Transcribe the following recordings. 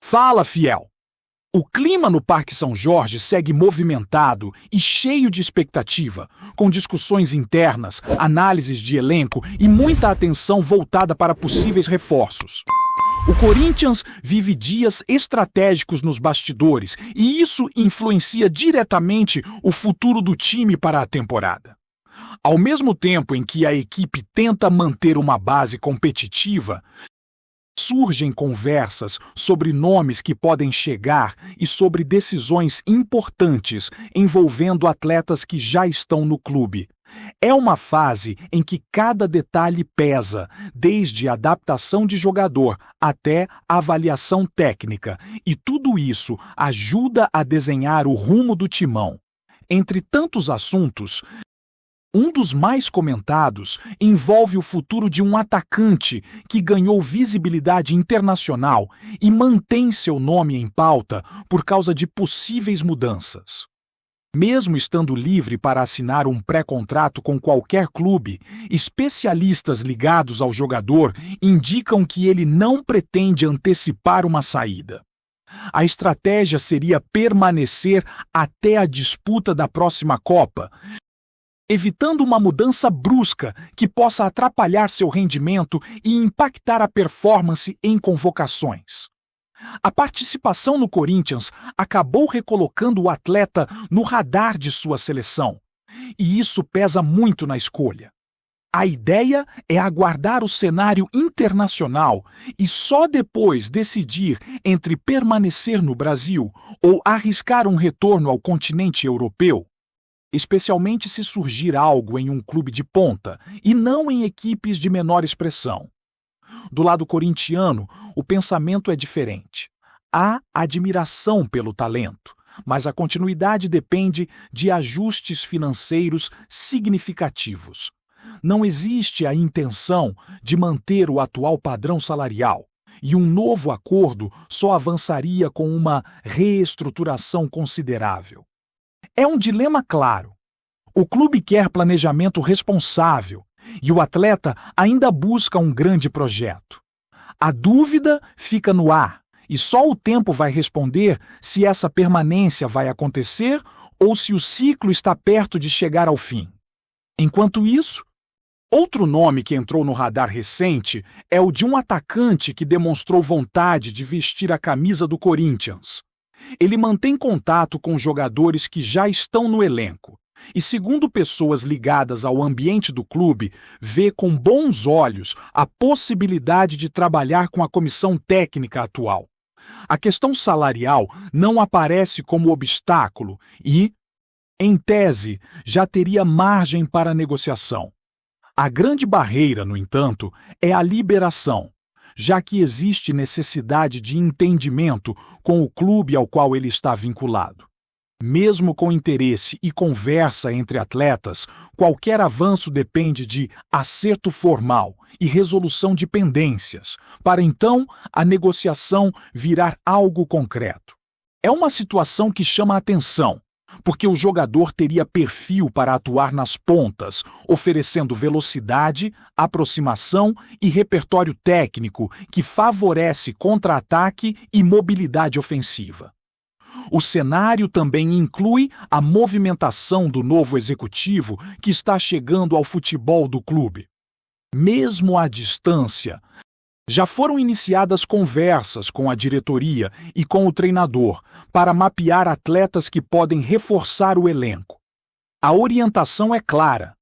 Fala, fiel! O clima no Parque São Jorge segue movimentado e cheio de expectativa, com discussões internas, análises de elenco e muita atenção voltada para possíveis reforços. O Corinthians vive dias estratégicos nos bastidores e isso influencia diretamente o futuro do time para a temporada. Ao mesmo tempo em que a equipe tenta manter uma base competitiva, surgem conversas sobre nomes que podem chegar e sobre decisões importantes envolvendo atletas que já estão no clube. É uma fase em que cada detalhe pesa, desde a adaptação de jogador até a avaliação técnica, e tudo isso ajuda a desenhar o rumo do timão. Entre tantos assuntos, um dos mais comentados envolve o futuro de um atacante que ganhou visibilidade internacional e mantém seu nome em pauta por causa de possíveis mudanças. Mesmo estando livre para assinar um pré-contrato com qualquer clube, especialistas ligados ao jogador indicam que ele não pretende antecipar uma saída. A estratégia seria permanecer até a disputa da próxima Copa, evitando uma mudança brusca que possa atrapalhar seu rendimento e impactar a performance em convocações. A participação no Corinthians acabou recolocando o atleta no radar de sua seleção, e isso pesa muito na escolha. A ideia é aguardar o cenário internacional e só depois decidir entre permanecer no Brasil ou arriscar um retorno ao continente europeu, especialmente se surgir algo em um clube de ponta e não em equipes de menor expressão. Do lado corintiano, o pensamento é diferente. Há admiração pelo talento, mas a continuidade depende de ajustes financeiros significativos. Não existe a intenção de manter o atual padrão salarial, e um novo acordo só avançaria com uma reestruturação considerável. É um dilema claro. O clube quer planejamento responsável e o atleta ainda busca um grande projeto. A dúvida fica no ar e só o tempo vai responder se essa permanência vai acontecer ou se o ciclo está perto de chegar ao fim. Enquanto isso, outro nome que entrou no radar recente é o de um atacante que demonstrou vontade de vestir a camisa do Corinthians. Ele mantém contato com jogadores que já estão no elenco e, segundo pessoas ligadas ao ambiente do clube, vê com bons olhos a possibilidade de trabalhar com a comissão técnica atual. A questão salarial não aparece como obstáculo e, em tese, já teria margem para negociação. A grande barreira, no entanto, é a liberação, já que existe necessidade de entendimento com o clube ao qual ele está vinculado. Mesmo com interesse e conversa entre atletas, qualquer avanço depende de acerto formal e resolução de pendências, para então a negociação virar algo concreto. É uma situação que chama a atenção, porque o jogador teria perfil para atuar nas pontas, oferecendo velocidade, aproximação e repertório técnico que favorece contra-ataque e mobilidade ofensiva. O cenário também inclui a movimentação do novo executivo que está chegando ao futebol do clube. Mesmo à distância, já foram iniciadas conversas com a diretoria e com o treinador para mapear atletas que podem reforçar o elenco. A orientação é clara: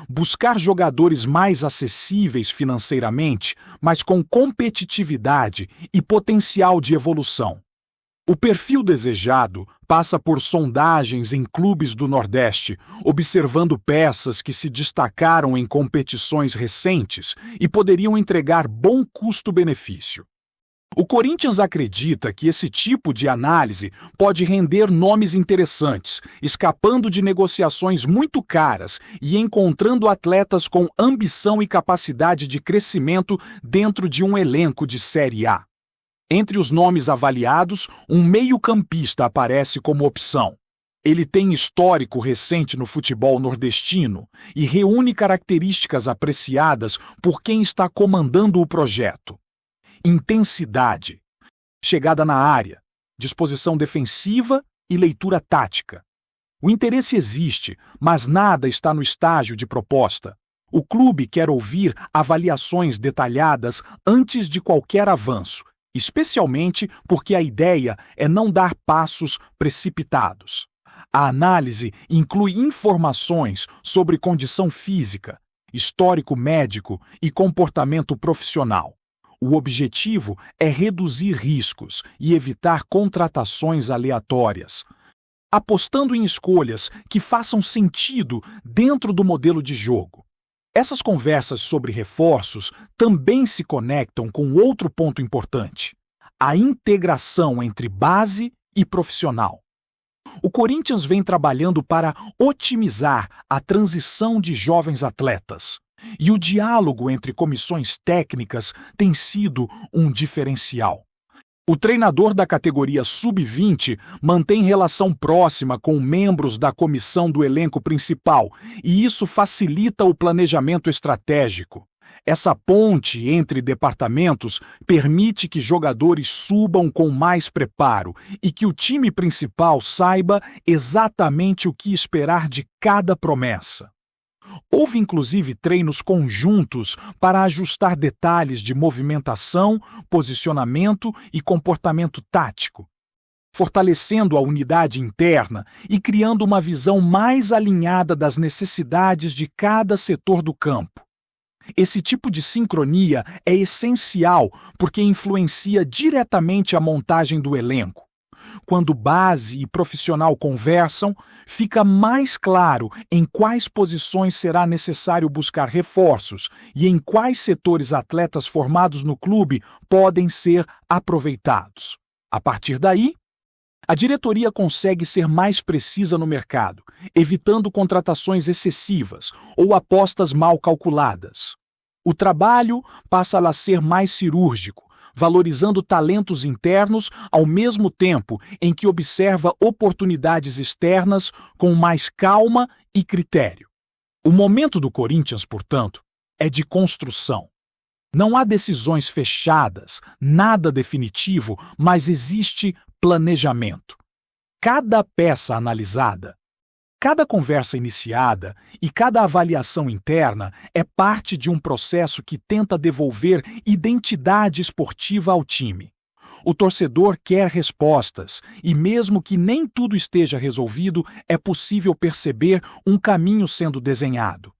buscar jogadores mais acessíveis financeiramente, mas com competitividade e potencial de evolução. O perfil desejado passa por sondagens em clubes do Nordeste, observando peças que se destacaram em competições recentes e poderiam entregar bom custo-benefício. O Corinthians acredita que esse tipo de análise pode render nomes interessantes, escapando de negociações muito caras e encontrando atletas com ambição e capacidade de crescimento dentro de um elenco de Série A. Entre os nomes avaliados, um meio-campista aparece como opção. Ele tem histórico recente no futebol nordestino e reúne características apreciadas por quem está comandando o projeto: intensidade, chegada na área, disposição defensiva e leitura tática. O interesse existe, mas nada está no estágio de proposta. O clube quer ouvir avaliações detalhadas antes de qualquer avanço, especialmente porque a ideia é não dar passos precipitados. A análise inclui informações sobre condição física, histórico médico e comportamento profissional. O objetivo é reduzir riscos e evitar contratações aleatórias, apostando em escolhas que façam sentido dentro do modelo de jogo. Essas conversas sobre reforços também se conectam com outro ponto importante: a integração entre base e profissional. O Corinthians vem trabalhando para otimizar a transição de jovens atletas, e o diálogo entre comissões técnicas tem sido um diferencial. O treinador da categoria Sub-20 mantém relação próxima com membros da comissão do elenco principal, e isso facilita o planejamento estratégico. Essa ponte entre departamentos permite que jogadores subam com mais preparo e que o time principal saiba exatamente o que esperar de cada promessa. Houve inclusive treinos conjuntos para ajustar detalhes de movimentação, posicionamento e comportamento tático, fortalecendo a unidade interna e criando uma visão mais alinhada das necessidades de cada setor do campo. Esse tipo de sincronia é essencial porque influencia diretamente a montagem do elenco. Quando base e profissional conversam, fica mais claro em quais posições será necessário buscar reforços e em quais setores atletas formados no clube podem ser aproveitados. A partir daí, a diretoria consegue ser mais precisa no mercado, evitando contratações excessivas ou apostas mal calculadas. O trabalho passa a ser mais cirúrgico, valorizando talentos internos ao mesmo tempo em que observa oportunidades externas com mais calma e critério. O momento do Corinthians, portanto, é de construção. Não há decisões fechadas, nada definitivo, mas existe planejamento. Cada peça analisada, cada conversa iniciada e cada avaliação interna é parte de um processo que tenta devolver identidade esportiva ao time. O torcedor quer respostas e, mesmo que nem tudo esteja resolvido, é possível perceber um caminho sendo desenhado.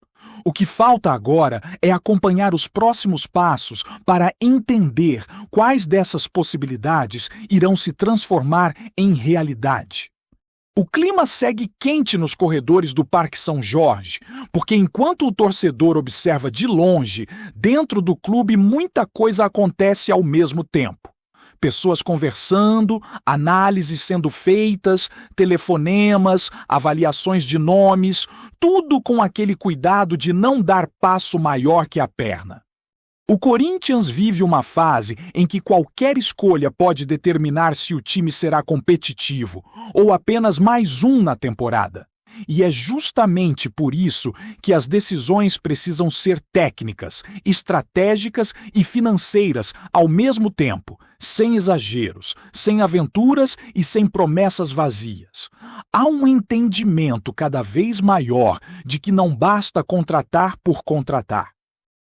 O que falta agora é acompanhar os próximos passos para entender quais dessas possibilidades irão se transformar em realidade. O clima segue quente nos corredores do Parque São Jorge, porque enquanto o torcedor observa de longe, dentro do clube muita coisa acontece ao mesmo tempo. Pessoas conversando, análises sendo feitas, telefonemas, avaliações de nomes, tudo com aquele cuidado de não dar passo maior que a perna. O Corinthians vive uma fase em que qualquer escolha pode determinar se o time será competitivo ou apenas mais um na temporada. E é justamente por isso que as decisões precisam ser técnicas, estratégicas e financeiras ao mesmo tempo, sem exageros, sem aventuras e sem promessas vazias. Há um entendimento cada vez maior de que não basta contratar por contratar.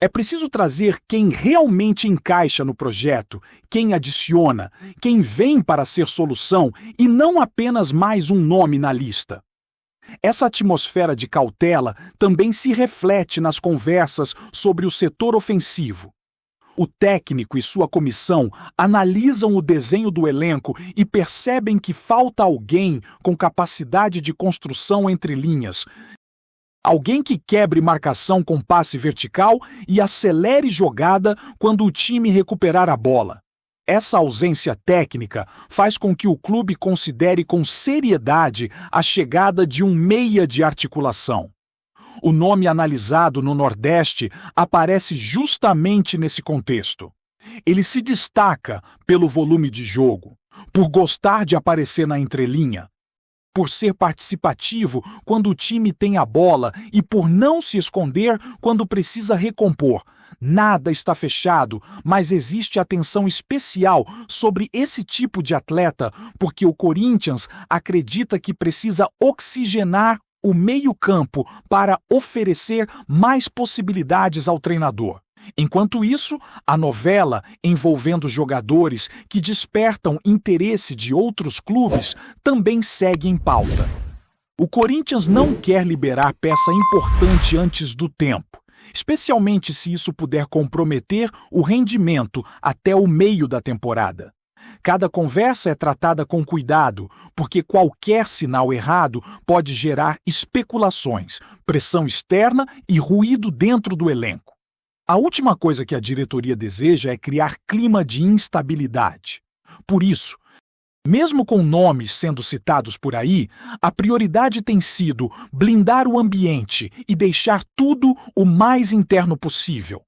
É preciso trazer quem realmente encaixa no projeto, quem adiciona, quem vem para ser solução e não apenas mais um nome na lista. Essa atmosfera de cautela também se reflete nas conversas sobre o setor ofensivo. O técnico e sua comissão analisam o desenho do elenco e percebem que falta alguém com capacidade de construção entre linhas. Alguém que quebre marcação com passe vertical e acelere jogada quando o time recuperar a bola. Essa ausência técnica faz com que o clube considere com seriedade a chegada de um meia de articulação. O nome analisado no Nordeste aparece justamente nesse contexto. Ele se destaca pelo volume de jogo, por gostar de aparecer na entrelinha, por ser participativo quando o time tem a bola e por não se esconder quando precisa recompor, Nada está fechado, mas existe atenção especial sobre esse tipo de atleta porque o Corinthians acredita que precisa oxigenar o meio-campo para oferecer mais possibilidades ao treinador. Enquanto isso, a novela envolvendo jogadores que despertam interesse de outros clubes também segue em pauta. O Corinthians não quer liberar peça importante antes do tempo, especialmente se isso puder comprometer o rendimento até o meio da temporada. Cada conversa é tratada com cuidado, porque qualquer sinal errado pode gerar especulações, pressão externa e ruído dentro do elenco. A última coisa que a diretoria deseja é criar clima de instabilidade. Por isso, mesmo com nomes sendo citados por aí, a prioridade tem sido blindar o ambiente e deixar tudo o mais interno possível.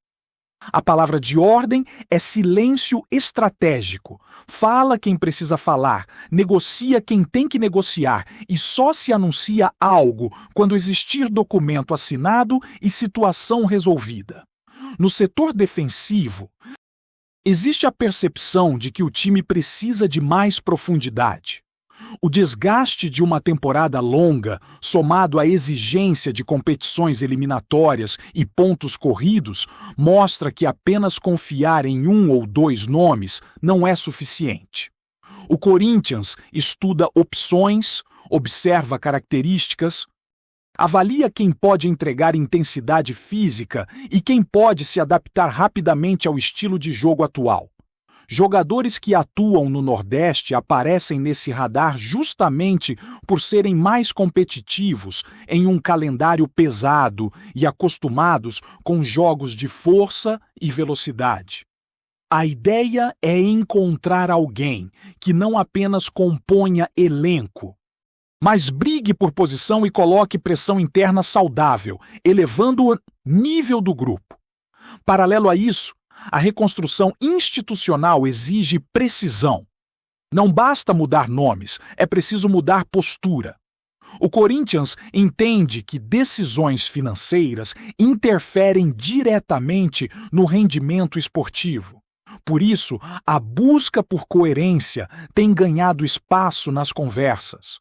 A palavra de ordem é silêncio estratégico. Fala quem precisa falar, negocia quem tem que negociar e só se anuncia algo quando existir documento assinado e situação resolvida. No setor defensivo, existe a percepção de que o time precisa de mais profundidade. O desgaste de uma temporada longa, somado à exigência de competições eliminatórias e pontos corridos, mostra que apenas confiar em um ou dois nomes não é suficiente. O Corinthians estuda opções, observa características, avalia quem pode entregar intensidade física e quem pode se adaptar rapidamente ao estilo de jogo atual. Jogadores que atuam no Nordeste aparecem nesse radar justamente por serem mais competitivos em um calendário pesado e acostumados com jogos de força e velocidade. A ideia é encontrar alguém que não apenas componha elenco, mas brigue por posição e coloque pressão interna saudável, elevando o nível do grupo. Paralelo a isso, a reconstrução institucional exige precisão. Não basta mudar nomes, é preciso mudar postura. O Corinthians entende que decisões financeiras interferem diretamente no rendimento esportivo. Por isso, a busca por coerência tem ganhado espaço nas conversas.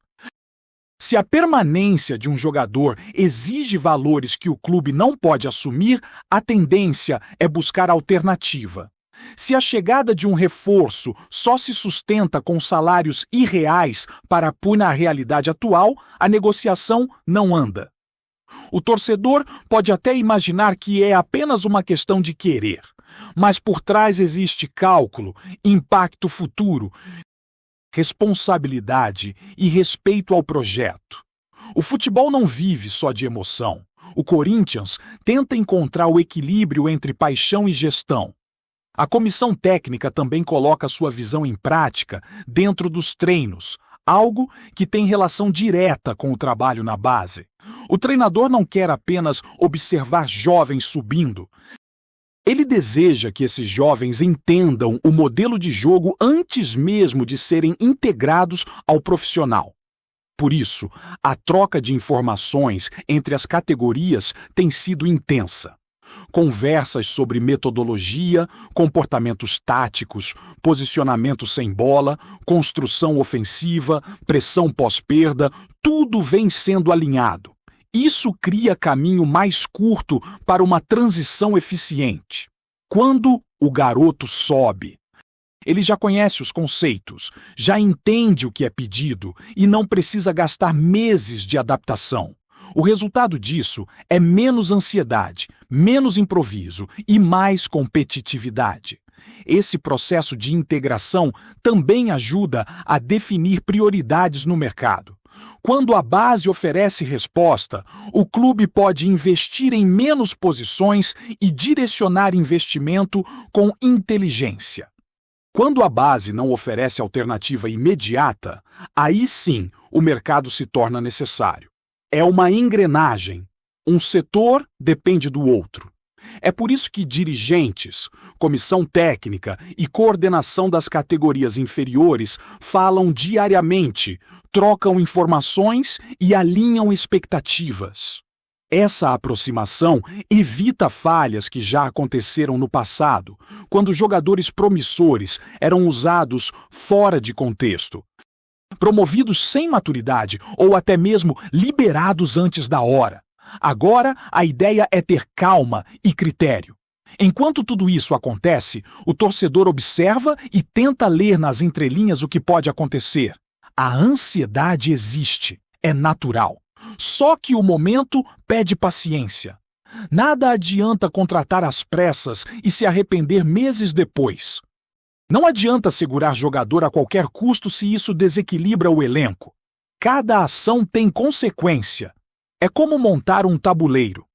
Se a permanência de um jogador exige valores que o clube não pode assumir, a tendência é buscar alternativa. Se a chegada de um reforço só se sustenta com salários irreais para pôr na realidade atual, a negociação não anda. O torcedor pode até imaginar que é apenas uma questão de querer, mas por trás existe cálculo, impacto futuro, responsabilidade e respeito ao projeto. O futebol não vive só de emoção. O Corinthians tenta encontrar o equilíbrio entre paixão e gestão. A comissão técnica também coloca sua visão em prática dentro dos treinos, algo que tem relação direta com o trabalho na base. O treinador não quer apenas observar jovens subindo. Ele deseja que esses jovens entendam o modelo de jogo antes mesmo de serem integrados ao profissional. Por isso, a troca de informações entre as categorias tem sido intensa. Conversas sobre metodologia, comportamentos táticos, posicionamento sem bola, construção ofensiva, pressão pós-perda, tudo vem sendo alinhado. Isso cria caminho mais curto para uma transição eficiente. Quando o garoto sobe, ele já conhece os conceitos, já entende o que é pedido e não precisa gastar meses de adaptação. O resultado disso é menos ansiedade, menos improviso e mais competitividade. Esse processo de integração também ajuda a definir prioridades no mercado. Quando a base oferece resposta, o clube pode investir em menos posições e direcionar investimento com inteligência. Quando a base não oferece alternativa imediata, aí sim o mercado se torna necessário. É uma engrenagem. Um setor depende do outro. É por isso que dirigentes, comissão técnica e coordenação das categorias inferiores falam diariamente, trocam informações e alinham expectativas. Essa aproximação evita falhas que já aconteceram no passado, quando jogadores promissores eram usados fora de contexto, promovidos sem maturidade ou até mesmo liberados antes da hora. Agora, a ideia é ter calma e critério. Enquanto tudo isso acontece, o torcedor observa e tenta ler nas entrelinhas o que pode acontecer. A ansiedade existe, é natural. Só que o momento pede paciência. Nada adianta contratar às pressas e se arrepender meses depois. Não adianta segurar jogador a qualquer custo se isso desequilibra o elenco. Cada ação tem consequência. É como montar um tabuleiro.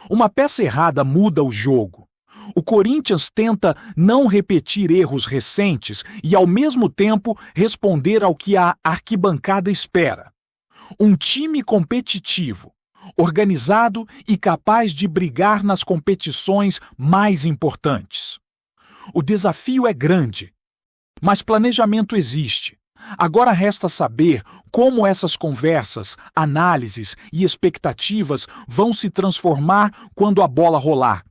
Uma peça errada muda o jogo. O Corinthians tenta não repetir erros recentes e, ao mesmo tempo, responder ao que a arquibancada espera. Um time competitivo, organizado e capaz de brigar nas competições mais importantes. O desafio é grande, mas planejamento existe. Agora resta saber como essas conversas, análises e expectativas vão se transformar quando a bola rolar.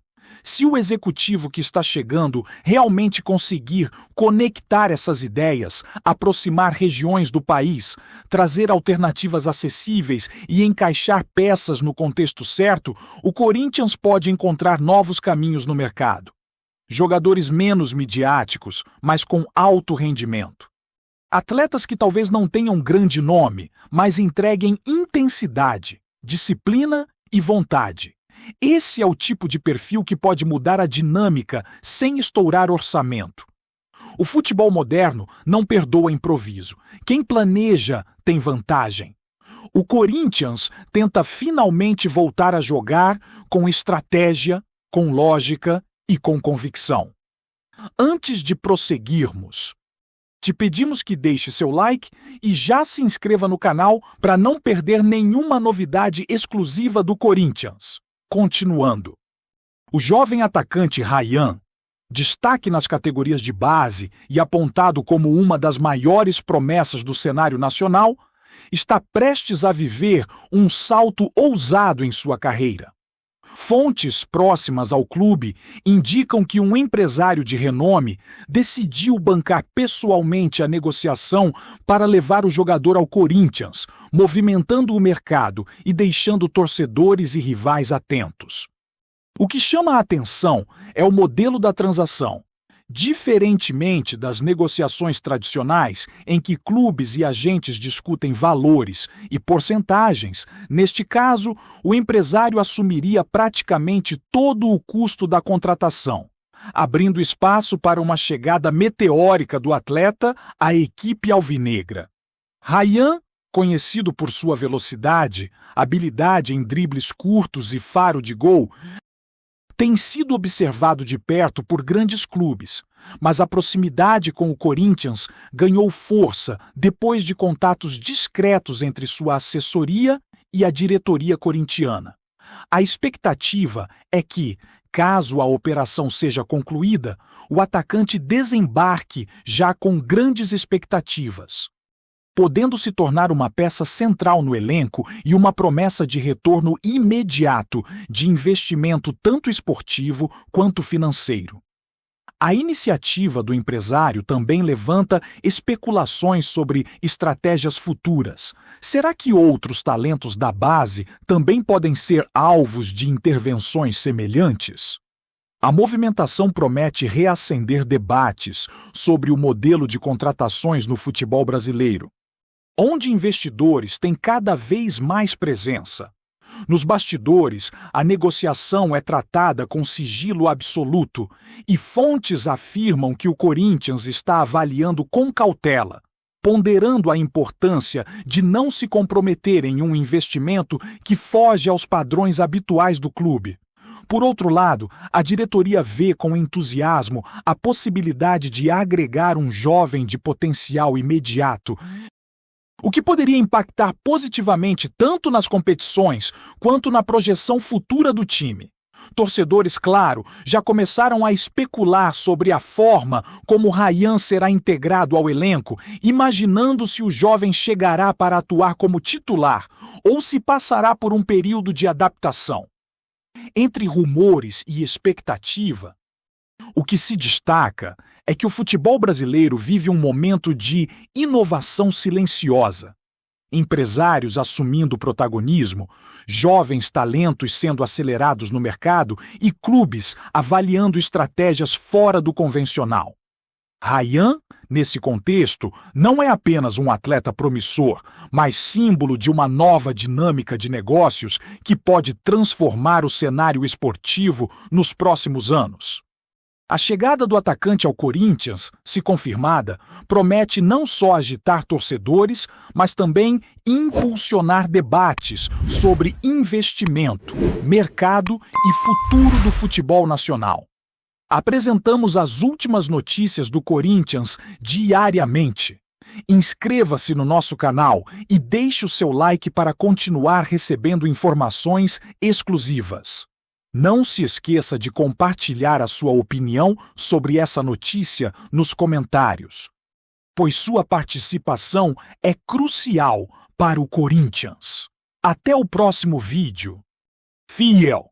Se o executivo que está chegando realmente conseguir conectar essas ideias, aproximar regiões do país, trazer alternativas acessíveis e encaixar peças no contexto certo, o Corinthians pode encontrar novos caminhos no mercado. Jogadores menos midiáticos, mas com alto rendimento. Atletas que talvez não tenham grande nome, mas entreguem intensidade, disciplina e vontade. Esse é o tipo de perfil que pode mudar a dinâmica sem estourar orçamento. O futebol moderno não perdoa improviso. Quem planeja tem vantagem. O Corinthians tenta finalmente voltar a jogar com estratégia, com lógica e com convicção. Antes de prosseguirmos, te pedimos que deixe seu like e já se inscreva no canal para não perder nenhuma novidade exclusiva do Corinthians. Continuando. O jovem atacante Ryan, destaque nas categorias de base e apontado como uma das maiores promessas do cenário nacional, está prestes a viver um salto ousado em sua carreira. Fontes próximas ao clube indicam que um empresário de renome decidiu bancar pessoalmente a negociação para levar o jogador ao Corinthians, movimentando o mercado e deixando torcedores e rivais atentos. O que chama a atenção é o modelo da transação. Diferentemente das negociações tradicionais, em que clubes e agentes discutem valores e porcentagens, neste caso, o empresário assumiria praticamente todo o custo da contratação, abrindo espaço para uma chegada meteórica do atleta à equipe alvinegra. Ryan, conhecido por sua velocidade, habilidade em dribles curtos e faro de gol, tem sido observado de perto por grandes clubes, mas a proximidade com o Corinthians ganhou força depois de contatos discretos entre sua assessoria e a diretoria corintiana. A expectativa é que, caso a operação seja concluída, o atacante desembarque já com grandes expectativas, podendo se tornar uma peça central no elenco e uma promessa de retorno imediato de investimento tanto esportivo quanto financeiro. A iniciativa do empresário também levanta especulações sobre estratégias futuras. Será que outros talentos da base também podem ser alvos de intervenções semelhantes? A movimentação promete reacender debates sobre o modelo de contratações no futebol brasileiro, onde investidores têm cada vez mais presença. Nos bastidores, a negociação é tratada com sigilo absoluto e fontes afirmam que o Corinthians está avaliando com cautela, ponderando a importância de não se comprometer em um investimento que foge aos padrões habituais do clube. Por outro lado, a diretoria vê com entusiasmo a possibilidade de agregar um jovem de potencial imediato, o que poderia impactar positivamente tanto nas competições quanto na projeção futura do time. Torcedores, claro, já começaram a especular sobre a forma como Ryan será integrado ao elenco, imaginando se o jovem chegará para atuar como titular ou se passará por um período de adaptação. Entre rumores e expectativa, o que se destaca é que o futebol brasileiro vive um momento de inovação silenciosa. Empresários assumindo protagonismo, jovens talentos sendo acelerados no mercado e clubes avaliando estratégias fora do convencional. Ryan, nesse contexto, não é apenas um atleta promissor, mas símbolo de uma nova dinâmica de negócios que pode transformar o cenário esportivo nos próximos anos. A chegada do atacante ao Corinthians, se confirmada, promete não só agitar torcedores, mas também impulsionar debates sobre investimento, mercado e futuro do futebol nacional. Apresentamos as últimas notícias do Corinthians diariamente. Inscreva-se no nosso canal e deixe o seu like para continuar recebendo informações exclusivas. Não se esqueça de compartilhar a sua opinião sobre essa notícia nos comentários, pois sua participação é crucial para o Corinthians. Até o próximo vídeo. Fiel!